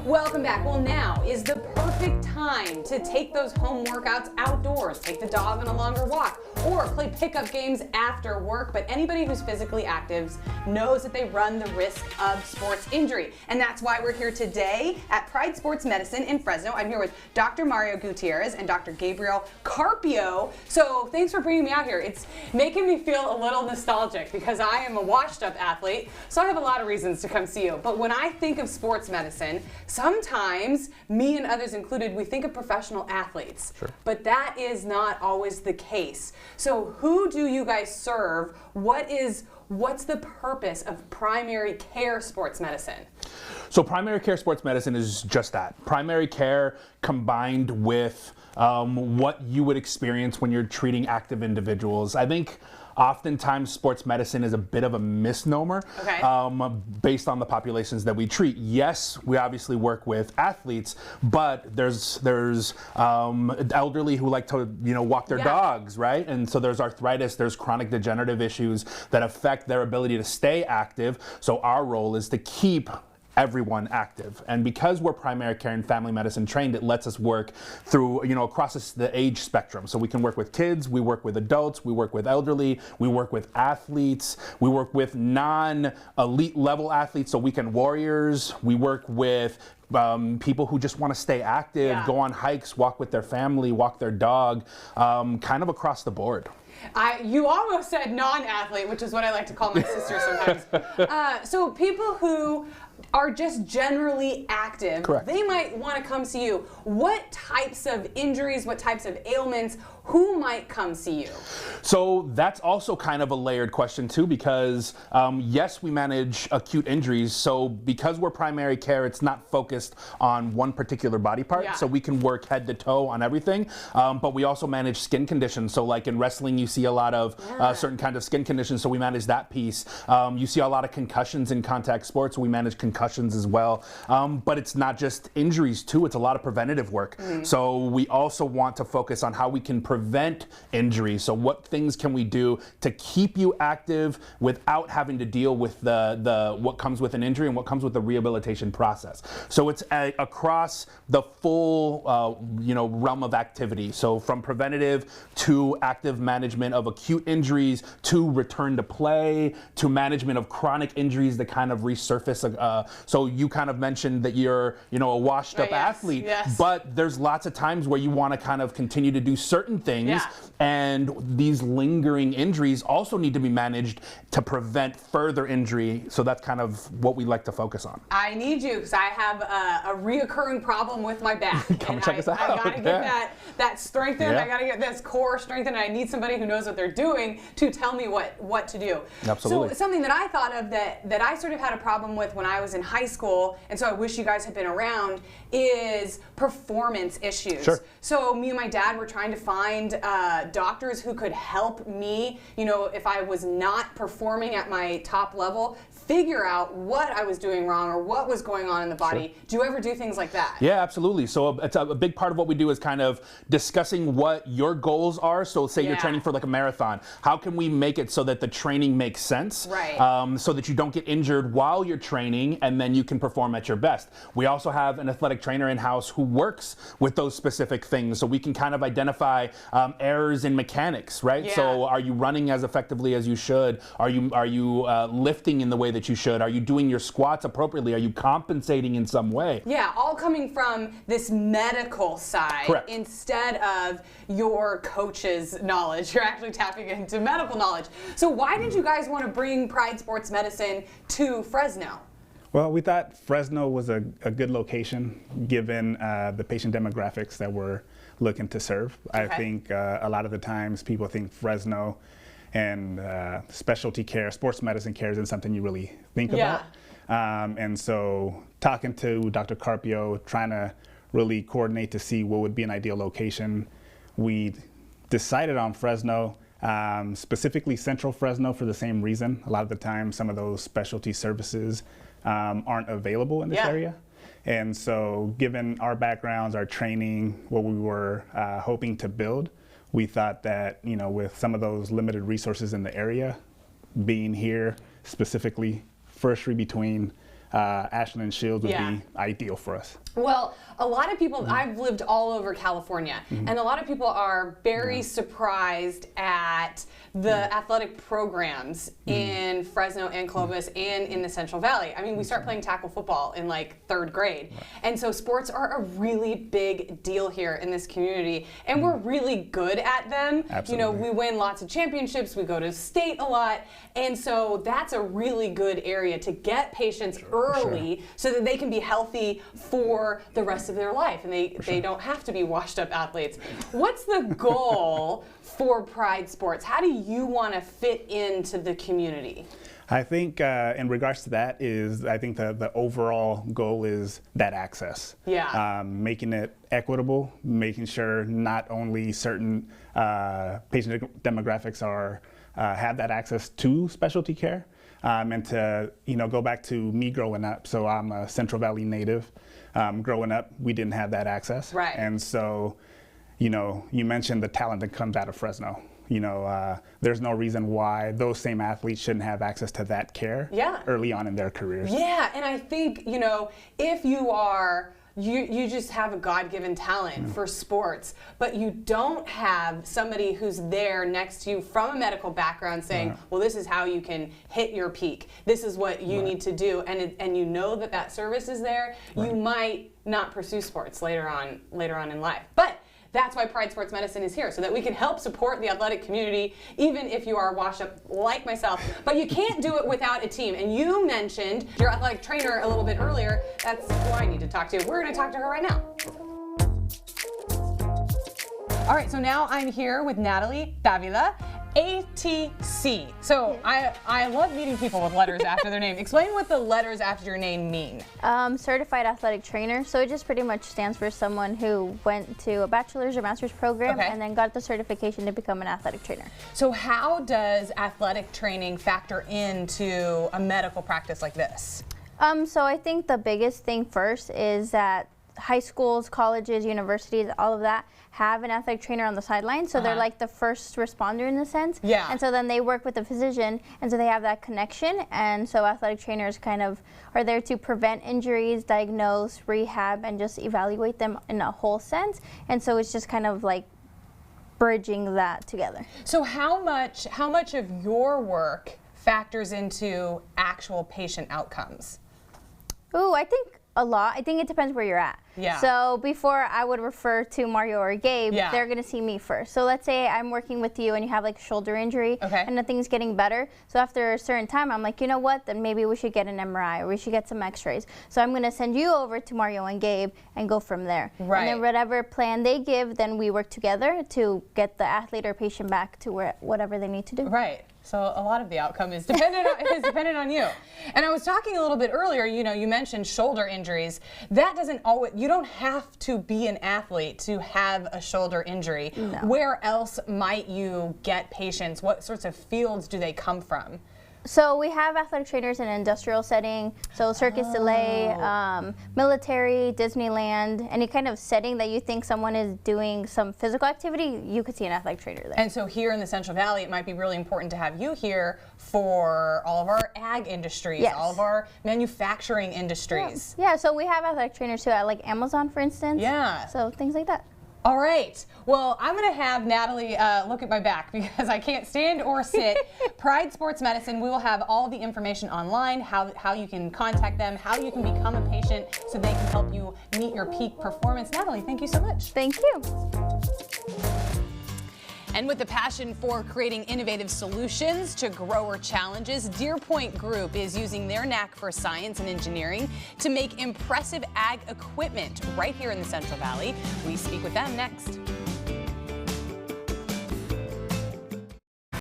Welcome back. Well, now is the perfect time to take those home workouts outdoors, take the dog on a longer walk, or play pickup games after work. But anybody who's physically active knows that they run the risk of sports injury. And that's why we're here today at Pride Sports Medicine in Fresno. I'm here with Dr. Mario Gutierrez and Dr. Gabriel Carpio. So thanks for bringing me out here. It's making me feel a little nostalgic because I am a washed-up athlete, so I have a lot of reasons to come see you. But when I think of sports medicine, sometimes, me and others included, we think of professional athletes. Sure. But that is not always the case. So who do you guys serve? What's the purpose of primary care sports medicine? So primary care sports medicine is just that. Primary care combined with what you would experience when you're treating active individuals. I think oftentimes sports medicine is a bit of a misnomer based on the populations that we treat. Yes, we obviously work with athletes, but there's elderly who like to walk their dogs, right? And so there's arthritis, there's chronic degenerative issues that affect their ability to stay active. So our role is to keep everyone active. And because we're primary care and family medicine trained, it lets us work through, across the age spectrum. So we can work with kids, we work with adults, we work with elderly, we work with athletes, we work with non-elite level athletes, so weekend warriors, we work with people who just want to stay active, go on hikes, walk with their family, walk their dog, kind of across the board. You almost said non-athlete, which is what I like to call my sister sometimes. So people who are just generally active, correct, they might want to come see you. What types of injuries, what types of ailments, who might come see you? So that's also kind of a layered question too, because yes, we manage acute injuries. So because we're primary care, it's not focused on one particular body part. So we can work head to toe on everything. But we also manage skin conditions. So like in wrestling, you see a lot of certain kind of skin conditions. So we manage that piece. You see a lot of concussions in contact sports. We manage concussions as well. But it's not just injuries too. It's a lot of preventative work. So we also want to focus on how we can prevent injuries. So what things can we do to keep you active without having to deal with the what comes with an injury and what comes with the rehabilitation process. So it's across the full realm of activity. So from preventative to active management of acute injuries to return to play to management of chronic injuries that kind of resurface. So you kind of mentioned that you're a washed up athlete, but there's lots of times where you want to kind of continue to do certain things, and these lingering injuries also need to be managed to prevent further injury. So that's kind of what we like to focus on. I need you because I have a reoccurring problem with my back. Come check us out. I gotta get that strengthened. I gotta get this core strengthened. I need somebody who knows what they're doing to tell me what to do. Absolutely. So something that I thought of that I sort of had a problem with when I was in high school, and so I wish you guys had been around, is performance issues. Sure. So me and my dad were trying to find doctors who could help me, if I was not performing at my top level, figure out what I was doing wrong or what was going on in the body. Sure. Do you ever do things like that? Yeah, absolutely. So it's a big part of what we do is kind of discussing what your goals are. So say you're training for like a marathon. How can we make it so that the training makes sense? Right. So that you don't get injured while you're training and then you can perform at your best. We also have an athletic trainer in-house who works with those specific things. So we can kind of identify errors in mechanics, right? Yeah. So are you running as effectively as you should? Are you lifting in the way that you should? Are you doing your squats appropriately? Are you compensating in some way? Yeah, all coming from this medical side. Correct. Instead of your coach's knowledge. You're actually tapping into medical knowledge. So why did you guys want to bring Pride Sports Medicine to Fresno? Well, we thought Fresno was a good location given the patient demographics that we're looking to serve. I think a lot of the times people think Fresno and specialty care, sports medicine care isn't something you really think about. And so talking to Dr. Carpio, trying to really coordinate to see what would be an ideal location, we decided on Fresno, specifically Central Fresno for the same reason. A lot of the time some of those specialty services aren't available in this area. And so given our backgrounds, our training, what we were hoping to build, we thought that, with some of those limited resources in the area, being here specifically first between Ashland Shields would be ideal for us. Well, a lot of people, I've lived all over California, and a lot of people are very surprised at the athletic programs in Fresno and Clovis and in the Central Valley. I mean, we start playing tackle football in like 3rd grade. And so sports are a really big deal here in this community, and we're really good at them. Absolutely. You know, we win lots of championships, we go to state a lot, and so that's a really good area to get patients early so that they can be healthy for the rest of their life, and they don't have to be washed up athletes. What's the goal for Pride Sports? How do you want to fit into the community? I think in regards to that I think the overall goal is that access. Yeah. Making it equitable, making sure not only certain patient demographics have that access to specialty care, and to go back to me growing up. So I'm a Central Valley native. Growing up, we didn't have that access. Right. And so, you mentioned the talent that comes out of Fresno. There's no reason why those same athletes shouldn't have access to that care early on in their careers. Yeah, and I think, if you just have a God-given talent for sports, but you don't have somebody who's there next to you from a medical background saying, well, this is how you can hit your peak. This is what you need to do, and you know that service is there, you might not pursue sports later on in life. But that's why Pride Sports Medicine is here, so that we can help support the athletic community, even if you are washed up like myself. But you can't do it without a team. And you mentioned your athletic trainer a little bit earlier. That's who I need to talk to. We're going to talk to her right now. All right, so now I'm here with Natalie Davila, ATC. So I love meeting people with letters after their name. Explain what the letters after your name mean. Certified athletic trainer. So it just pretty much stands for someone who went to a bachelor's or master's program and then got the certification to become an athletic trainer. So how does athletic training factor into a medical practice like this? So I think the biggest thing first is that high schools, colleges, universities, all of that have an athletic trainer on the sideline, so they're like the first responder in a sense. Yeah. And so then they work with the physician, and so they have that connection, and so athletic trainers kind of are there to prevent injuries, diagnose, rehab, and just evaluate them in a whole sense. And so it's just kind of like bridging that together. So how much of your work factors into actual patient outcomes? Ooh, I think a lot. I think it depends where you're at. Yeah. So before I would refer to Mario or Gabe, they're going to see me first. So let's say I'm working with you and you have like a shoulder injury and nothing's getting better. So after a certain time, I'm like, you know what? Then maybe we should get an MRI or we should get some x-rays. So I'm going to send you over to Mario and Gabe and go from there. Right. And then whatever plan they give, then we work together to get the athlete or patient back to whatever they need to do. Right. So a lot of the outcome is dependent on you. And I was talking a little bit earlier, you mentioned shoulder injuries. That doesn't always, you don't have to be an athlete to have a shoulder injury. No. Where else might you get patients? What sorts of fields do they come from? So we have athletic trainers in an industrial setting, so Cirque du Soleil, military, Disneyland, any kind of setting that you think someone is doing some physical activity, you could see an athletic trainer there. And so here in the Central Valley, it might be really important to have you here for all of our ag industries, all of our manufacturing industries. Yeah, so we have athletic trainers too at like Amazon, for instance. Yeah. So things like that. All right. Well, I'm going to have Natalie look at my back because I can't stand or sit. Pride Sports Medicine, we will have all the information online, how you can contact them, how you can become a patient so they can help you meet your peak performance. Natalie, thank you so much. Thank you. And with the passion for creating innovative solutions to grower challenges, Deer Point Group is using their knack for science and engineering to make impressive ag equipment right here in the Central Valley. We speak with them next.